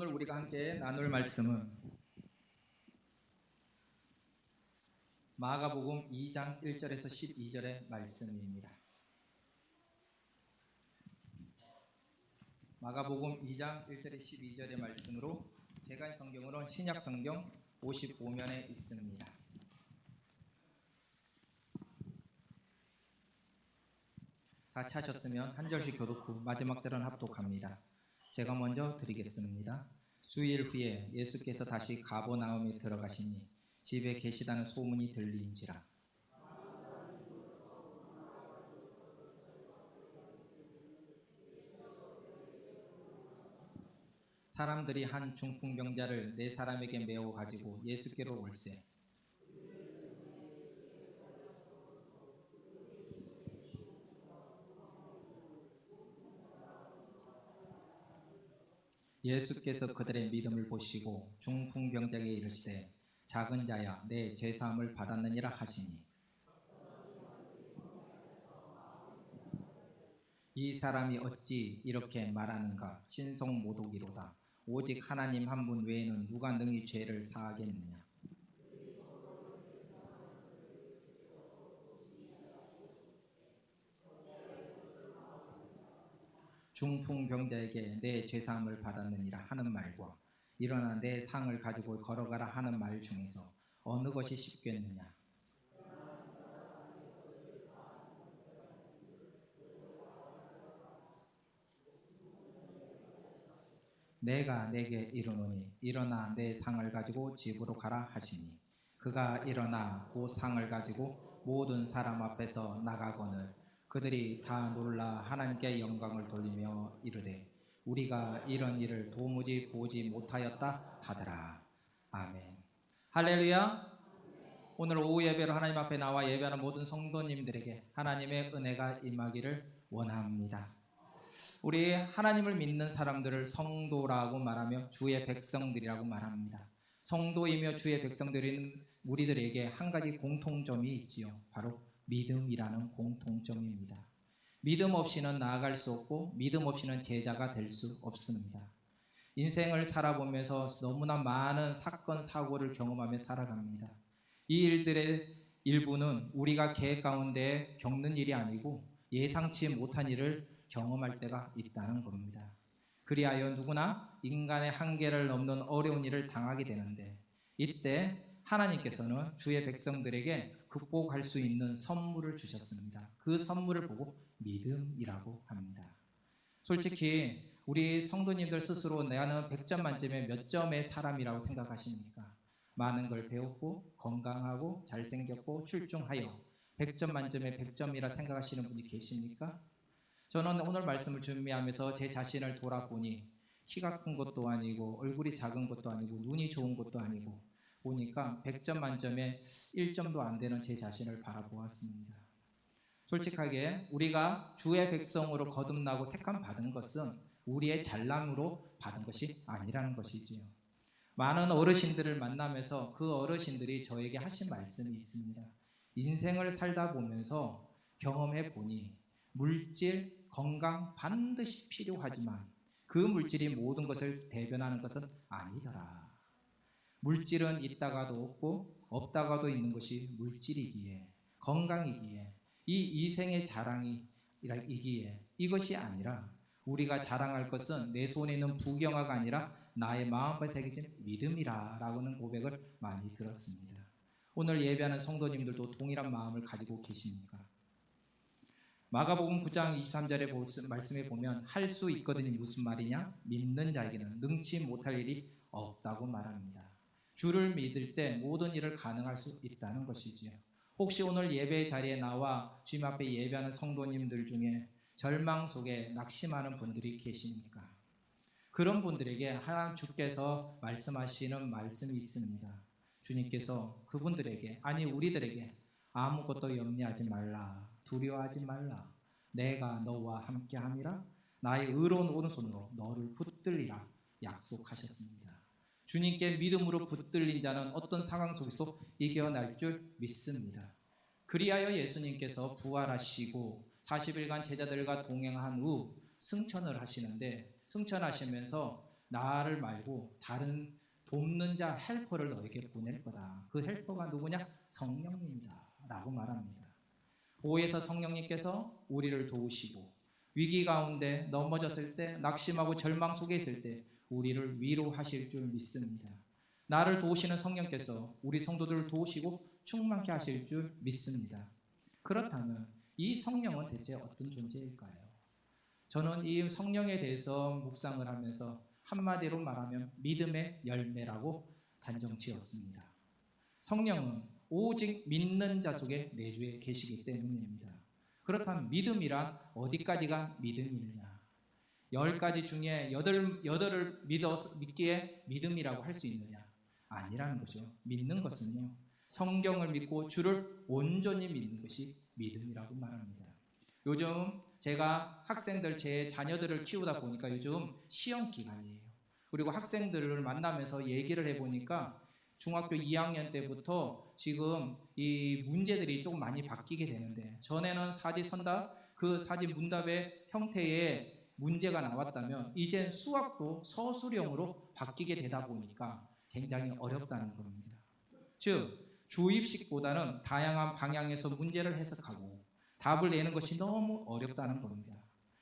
오늘 우리가 함께 나눌 말씀은 마가복음 2장 1절에서 12절의 말씀입니다. 마가복음 2장 1절에 12절의 말씀으로 제가 성경으로는 신약 성경 55면에 있습니다. 다 찾으셨으면 한 절씩 교독 후 마지막 절은 합독합니다. 제가 먼저 드리겠습니다. 수일 후에 예수께서 다시 가버나움에 들어가시니 집에 계시다는 소문이 들리인지라. 사람들이 한 중풍병자를 네 사람에게 메워 가지고 예수께로 올세. 예수께서 그들의 믿음을 보시고 중풍병자에게 이르시되 작은 자야 내 죄사함을 받았느니라 하시니 이 사람이 어찌 이렇게 말하는가 신성모독이로다. 오직 하나님 한 분 외에는 누가 능히 죄를 사하겠느냐. 중풍병자에게 내 죄사함을 받았느니라 하는 말과 일어나 내 상을 가지고 걸어가라 하는 말 중에서 어느 것이 쉽겠느냐. 내가 내게 이르노니 일어나 내 상을 가지고 집으로 가라 하시니 그가 일어나 그 상을 가지고 모든 사람 앞에서 나가거늘 그들이 다 놀라 하나님께 영광을 돌리며 이르되 우리가 이런 일을 도무지 보지 못하였다 하더라. 아멘. 할렐루야. 오늘 오후 예배로 하나님 앞에 나와 예배하는 모든 성도님들에게 하나님의 은혜가 임하기를 원합니다. 우리 하나님을 믿는 사람들을 성도라고 말하며 주의 백성들이라고 말합니다. 성도이며 주의 백성들인 우리들에게 한 가지 공통점이 있지요. 바로 믿음이라는 공통점입니다. 믿음 없이는 나아갈 수 없고 믿음 없이는 제자가 될 수 없습니다. 인생을 살아보면서 너무나 많은 사건, 사고를 경험하며 살아갑니다. 이 일들의 일부는 우리가 계획 가운데 겪는 일이 아니고 예상치 못한 일을 경험할 때가 있다는 겁니다. 그리하여 누구나 인간의 한계를 넘는 어려운 일을 당하게 되는데 이때 하나님께서는 주의 백성들에게 극복할 수 있는 선물을 주셨습니다. 그 선물을 보고 믿음이라고 합니다. 솔직히 우리 성도님들 스스로 나는 100점 만점에 몇 점의 사람이라고 생각하십니까? 많은 걸 배웠고 건강하고 잘생겼고 출중하여 100점 만점에 100점이라 생각하시는 분이 계십니까? 저는 오늘 말씀을 준비하면서 제 자신을 돌아보니 키가 큰 것도 아니고 얼굴이 작은 것도 아니고 눈이 좋은 것도 아니고 보니까 100점 만점에 1점도 안 되는 제 자신을 바라보았습니다. 솔직하게 우리가 주의 백성으로 거듭나고 택함 받은 것은 우리의 잘남으로 받은 것이 아니라는 것이지요. 많은 어르신들을 만나면서 그 어르신들이 저에게 하신 말씀이 있습니다. 인생을 살다 보면서 경험해 보니 물질, 건강 반드시 필요하지만 그 물질이 모든 것을 대변하는 것은 아니더라. 물질은 있다가도 없고 없다가도 있는 것이 물질이기에 건강이기에 이 이생의 자랑이기에 이것이 아니라 우리가 자랑할 것은 내 손에 있는 부경화가 아니라 나의 마음에 새겨진 믿음이라라는 고백을 많이 들었습니다. 오늘 예배하는 성도님들도 동일한 마음을 가지고 계십니까? 마가복음 9장 23절의 말씀에 보면 할 수 있거든이 무슨 말이냐? 믿는 자에게는 능치 못할 일이 없다고 말합니다. 주를 믿을 때 모든 일을 가능할 수 있다는 것이지요. 혹시 오늘 예배 자리에 나와 주님 앞에 예배하는 성도님들 중에 절망 속에 낙심하는 분들이 계십니까? 그런 분들에게 하나님 주께서 말씀하시는 말씀이 있습니다. 주님께서 그분들에게 아니 우리들에게 아무것도 염려하지 말라. 두려워하지 말라. 내가 너와 함께함이라. 나의 의로운 오른손으로 너를 붙들리라 약속하셨습니다. 주님께 믿음으로 붙들린 자는 어떤 상황 속에서도 이겨낼 줄 믿습니다. 그리하여 예수님께서 부활하시고 40일간 제자들과 동행한 후 승천을 하시는데 승천하시면서 나를 말고 다른 돕는 자 헬퍼를 너에게 보낼 거다. 그 헬퍼가 누구냐? 성령님이다 라고 말합니다. 5에서 성령님께서 우리를 도우시고 위기 가운데 넘어졌을 때, 낙심하고 절망 속에 있을 때 우리를 위로하실 줄 믿습니다. 나를 도우시는 성령께서 우리 성도들을 도우시고 충만케 하실 줄 믿습니다. 그렇다면 이 성령은 대체 어떤 존재일까요? 저는 이 성령에 대해서 묵상을 하면서 한마디로 말하면 믿음의 열매라고 단정 지었습니다. 성령은 오직 믿는 자 속에 내주에 계시기 때문입니다. 그렇다면 믿음이란 어디까지가 믿음이냐? 10가지 중에 8을 믿기에 믿음이라고 할 수 있느냐? 아니라는 거죠. 믿는 것은요, 성경을 믿고 주를 온전히 믿는 것이 믿음이라고 말합니다. 요즘 제가 제 자녀들을 키우다 보니까 요즘 시험 기간이에요. 그리고 학생들을 만나면서 얘기를 해보니까 중학교 2학년 때부터 지금 이 문제들이 조금 많이 바뀌게 되는데, 전에는 사지선답, 그 사지 문답의 형태의 문제가 나왔다면 이젠 수학도 서술형으로 바뀌게 되다 보니까 굉장히 어렵다는 겁니다. 즉 주입식보다는 다양한 방향에서 문제를 해석하고 답을 내는 것이 너무 어렵다는 겁니다.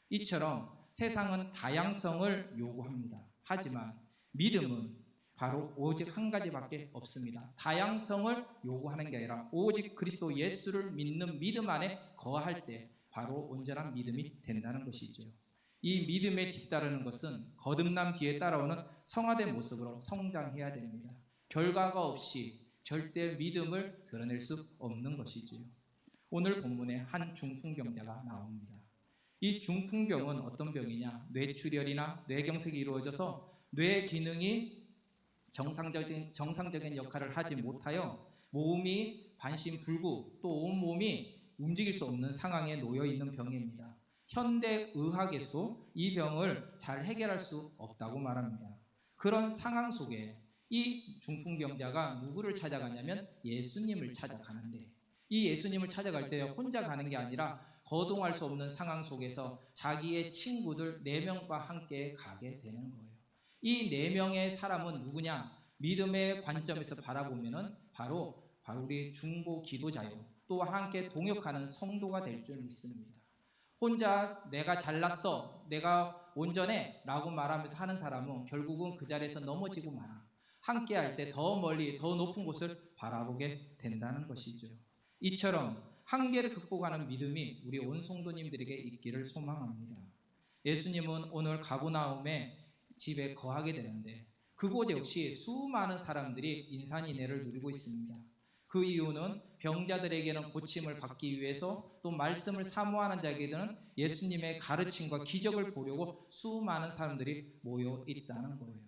이처럼 세상은 다양성을 요구합니다. 하지만 믿음은 바로 오직 한 가지밖에 없습니다. 다양성을 요구하는 게 아니라 오직 그리스도 예수를 믿는 믿음 안에 거할 때 바로 온전한 믿음이 된다는 것이죠. 이 믿음에 뒤따르는 것은 거듭남 뒤에 따라오는 성화된 모습으로 성장해야 됩니다. 결과가 없이 절대 믿음을 드러낼 수 없는 것이지요. 오늘 본문에 한 중풍병자가 나옵니다. 이 중풍병은 어떤 병이냐? 뇌출혈이나 뇌경색이 이루어져서 뇌 기능이 정상적인 역할을 하지 못하여 몸이 반신불구, 또 온몸이 움직일 수 없는 상황에 놓여 있는 병입니다. 현대 의학에서 이 병을 잘 해결할 수 없다고 말합니다. 그런 상황 속에 이 중풍병자가 누구를 찾아가냐면 예수님을 찾아가는데, 이 예수님을 찾아갈 때 혼자 가는 게 아니라 거동할 수 없는 상황 속에서 자기의 친구들 4명과 함께 가게 되는 거예요. 이 4명의 사람은 누구냐? 믿음의 관점에서 바라보면 바로 우리 중보 기도자요, 또 함께 동역하는 성도가 될 줄 믿습니다. 혼자 내가 잘났어, 내가 온전해 라고 말하면서 하는 사람은 결국은 그 자리에서 넘어지고 마나 함께 할 때 더 멀리 더 높은 곳을 바라보게 된다는 것이죠. 이처럼 한계를 극복하는 믿음이 우리 온 성도님들에게 있기를 소망합니다. 예수님은 오늘 가버나움의 집에 거하게 되는데 그곳 역시 수많은 사람들이 인산인해를 누리고 있습니다. 그 이유는 병자들에게는 고침을 받기 위해서, 또 말씀을 사모하는 자에게는 예수님의 가르침과 기적을 보려고 수많은 사람들이 모여 있다는 거예요.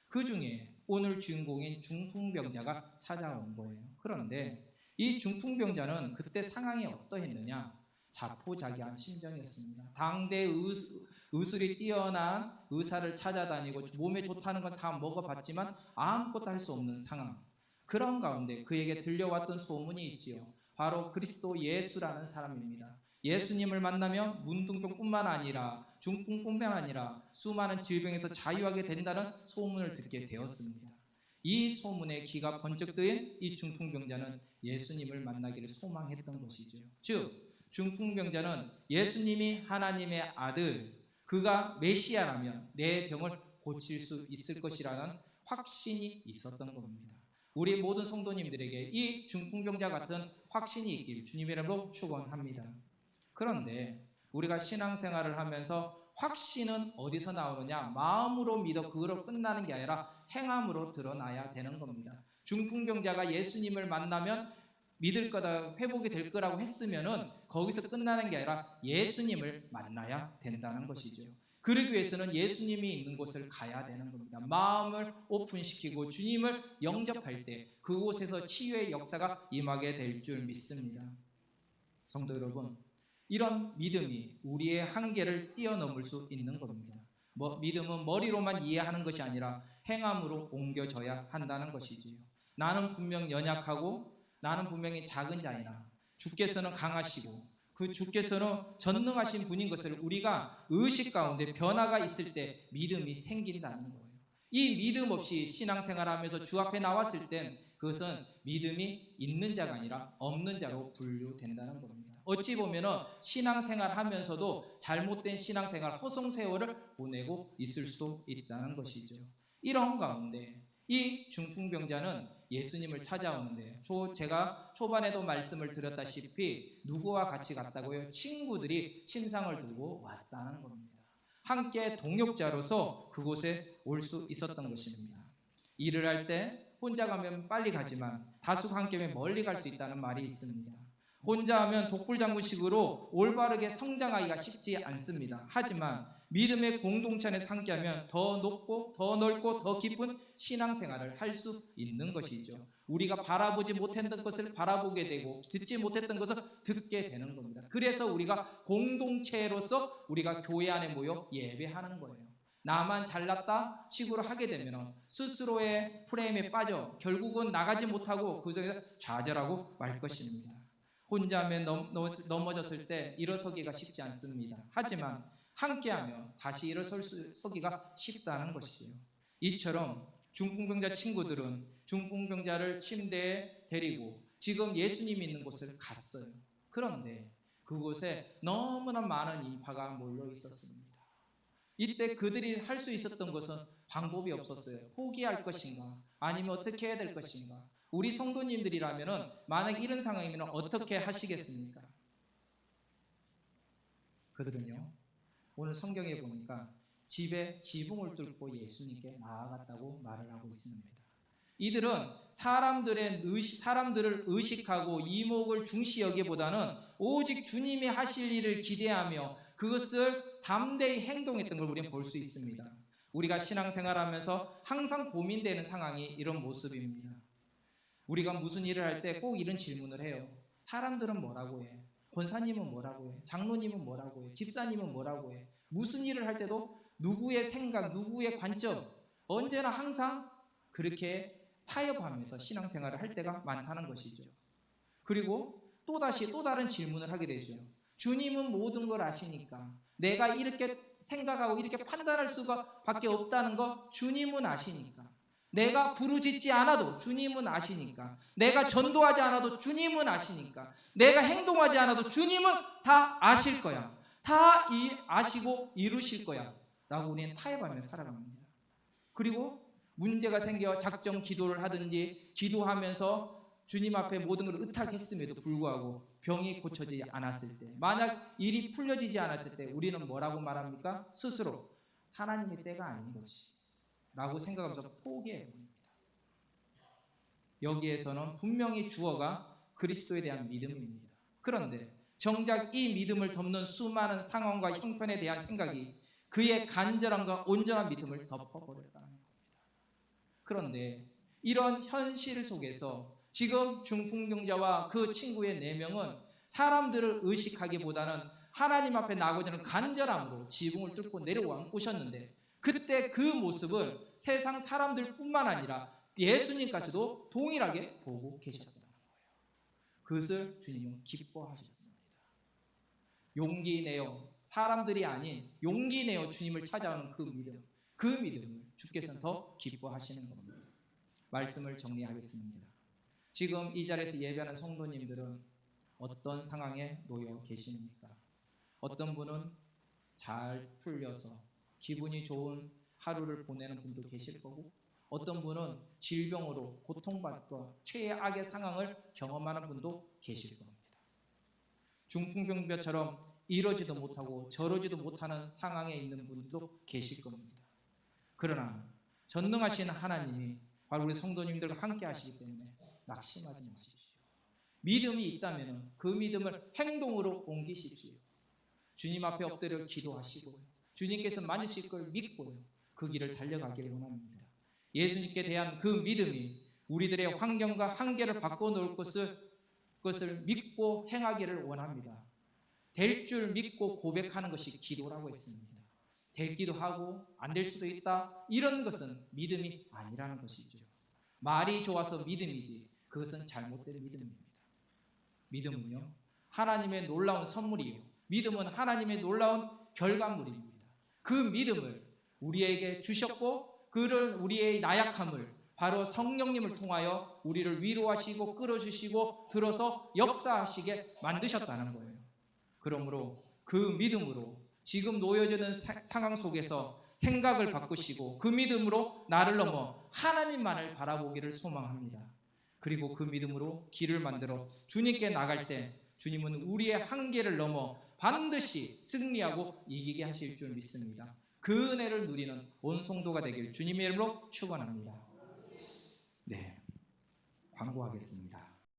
그 중에 오늘 주인공인 중풍병자가 찾아온 거예요. 그런데 이 중풍병자는 그때 상황이 어떠했느냐? 자포자기한 심정이었습니다. 당대 의술이 뛰어난 의사를 찾아다니고 몸에 좋다는 건 다 먹어봤지만 아무것도 할 수 없는 상황. 그런 가운데 그에게 들려왔던 소문이 있지요. 바로 그리스도 예수라는 사람입니다. 예수님을 만나면 문둥병뿐만 아니라 중풍뿐만 아니라 수많은 질병에서 자유하게 된다는 소문을 듣게 되었습니다. 이 소문에 귀가 번쩍 뜨인 이 중풍병자는 예수님을 만나기를 소망했던 것이죠. 즉 중풍병자는 예수님이 하나님의 아들, 그가 메시아라면 내 병을 고칠 수 있을 것이라는 확신이 있었던 겁니다. 우리 모든 성도님들에게 이 중풍병자 같은 확신이 있길 주님의 이름으로 축원합니다. 그런데 우리가 신앙생활을 하면서 확신은 어디서 나오느냐? 마음으로 믿어 그거로 끝나는 게 아니라 행함으로 드러나야 되는 겁니다. 중풍병자가 예수님을 만나면 믿을 거다, 회복이 될 거라고 했으면은 거기서 끝나는 게 아니라 예수님을 만나야 된다는 것이죠. 그러기 위해서는 예수님이 있는 곳을 가야 되는 겁니다. 마음을 오픈시키고 주님을 영접할 때 그곳에서 치유의 역사가 임하게 될 줄 믿습니다. 성도 여러분, 이런 믿음이 우리의 한계를 뛰어넘을 수 있는 겁니다. 믿음은 머리로만 이해하는 것이 아니라 행함으로 옮겨져야 한다는 것이지요. 나는 분명 연약하고 나는 분명히 작은 자이나 주께서는 강하시고 그 주께서는 전능하신 분인 것을 우리가 의식 가운데 변화가 있을 때 믿음이 생긴다는 거예요. 이 믿음 없이 신앙생활하면서 주 앞에 나왔을 땐 그것은 믿음이 있는 자가 아니라 없는 자로 분류된다는 겁니다. 어찌 보면은 신앙생활하면서도 잘못된 신앙생활 허송세월을 보내고 있을 수도 있다는 것이죠. 이런 가운데 이 중풍병자는 예수님을 찾아오는데 제가 초반에도 말씀을 드렸다시피 누구와 같이 갔다고요? 친구들이 침상을 들고 왔다는 겁니다. 함께 동역자로서 그곳에 올 수 있었던 것입니다. 일을 할 때 혼자 가면 빨리 가지만 다수가 함께면 멀리 갈 수 있다는 말이 있습니다. 혼자 하면 독불장군식으로 올바르게 성장하기가 쉽지 않습니다. 하지만 믿음의 공동체 안에서 함께하면 더 높고 더 넓고 더 깊은 신앙생활을 할 수 있는 것이죠. 우리가 바라보지 못했던 것을 바라보게 되고 듣지 못했던 것을 듣게 되는 겁니다. 그래서 우리가 공동체로서 우리가 교회 안에 모여 예배하는 거예요. 나만 잘났다 식으로 하게 되면 스스로의 프레임에 빠져 결국은 나가지 못하고 그 속에서 좌절하고 말 것입니다. 혼자 하면 넘어졌을 때 일어서기가 쉽지 않습니다. 하지만 함께하면 다시 일어서기가 쉽다는 것이에요. 이처럼 중풍병자 친구들은 중풍병자를 침대에 데리고 지금 예수님이 있는 곳을 갔어요. 그런데 그곳에 너무나 많은 인파가 몰려 있었습니다. 이때 그들이 할 수 있었던 것은 방법이 없었어요. 포기할 것인가? 아니면 어떻게 해야 될 것인가? 우리 성도님들이라면 만약 이런 상황이면 어떻게 하시겠습니까? 그들은요, 오늘 성경에 보니까 집에 지붕을 뚫고 예수님께 나아갔다고 말을 하고 있습니다. 이들은 사람들을 의식하고 이목을 중시 여기보다는 오직 주님이 하실 일을 기대하며 그것을 담대히 행동했던 걸 우리는 볼 수 있습니다. 우리가 신앙생활하면서 항상 고민되는 상황이 이런 모습입니다. 우리가 무슨 일을 할 때 꼭 이런 질문을 해요. 사람들은 뭐라고 해? 권사님은 뭐라고 해? 장로님은 뭐라고 해? 집사님은 뭐라고 해? 무슨 일을 할 때도 누구의 생각, 누구의 관점, 언제나 항상 그렇게 타협하면서 신앙생활을 할 때가 많다는 것이죠. 그리고 또다시 또 다른 질문을 하게 되죠. 주님은 모든 걸 아시니까 내가 이렇게 생각하고 이렇게 판단할 수가 밖에 없다는 거 주님은 아시니까 내가 부르짖지 않아도 주님은 아시니까 내가 전도하지 않아도 주님은 아시니까 내가 행동하지 않아도 주님은 다 아실 거야. 다 아시고 이루실 거야 라고 우리는 타협하며 살아갑니다. 그리고 문제가 생겨 작정 기도를 하든지 기도하면서 주님 앞에 모든 걸 의탁했음에도 불구하고 병이 고쳐지지 않았을 때, 만약 일이 풀려지지 않았을 때 우리는 뭐라고 말합니까? 스스로 하나님의 때가 아닌 거지 라고 생각하면서 포기해버립니다. 여기에서는 분명히 주어가 그리스도에 대한 믿음입니다. 그런데 정작 이 믿음을 덮는 수많은 상황과 형편에 대한 생각이 그의 간절함과 온전한 믿음을 덮어버렸다는 겁니다. 그런데 이런 현실 속에서 지금 중풍병자와 그 친구의 4명은 사람들을 의식하기보다는 하나님 앞에 나아가는 간절함으로 지붕을 뚫고 내려오셨는데 그때 그 모습을 세상 사람들뿐만 아니라 예수님까지도 동일하게 보고 계셨다는 거예요. 그것을 주님은 기뻐하셨습니다. 용기 내어 사람들이 아닌 용기 내어 주님을 찾아오는 그 믿음을 주께서는 더 기뻐하시는 겁니다. 말씀을 정리하겠습니다. 지금 이 자리에서 예배하는 성도님들은 어떤 상황에 놓여 계십니까? 어떤 분은 잘 풀려서 기분이 좋은 하루를 보내는 분도 계실 거고 어떤 분은 질병으로 고통받고 최악의 상황을 경험하는 분도 계실 겁니다. 중풍병자처럼 이러지도 못하고 저러지도 못하는 상황에 있는 분도 계실 겁니다. 그러나 전능하신 하나님이 바로 우리 성도님들과 함께 하시기 때문에 낙심하지 마십시오. 믿음이 있다면 그 믿음을 행동으로 옮기십시오. 주님 앞에 엎드려 기도하시고 주님께서 만지실 걸 믿고 그 길을 달려가기를 원합니다. 예수님께 대한 그 믿음이 우리들의 환경과 한계를 바꿔놓을 것을 믿고 행하기를 원합니다. 될 줄 믿고 고백하는 것이 기도라고 했습니다. 되기도 하고 안 될 수도 있다. 이런 것은 믿음이 아니라는 것이죠. 말이 좋아서 믿음이지 그것은 잘못된 믿음입니다. 믿음은요 하나님의 놀라운 선물이요 믿음은 하나님의 놀라운 결과물입니다. 그 믿음을 우리에게 주셨고 그런 우리의 나약함을 바로 성령님을 통하여 우리를 위로하시고 끌어주시고 들어서 역사하시게 만드셨다는 거예요. 그러므로 그 믿음으로 지금 놓여지는 상황 속에서 생각을 바꾸시고 그 믿음으로 나를 넘어 하나님만을 바라보기를 소망합니다. 그리고 그 믿음으로 길을 만들어 주님께 나갈 때 주님은 우리의 한계를 넘어 반드시 승리하고 이기게 하실 줄 믿습니다. 그 은혜를 누리는 온 성도가 되길 주님의 이름으로 축원합니다. 네, 광고하겠습니다.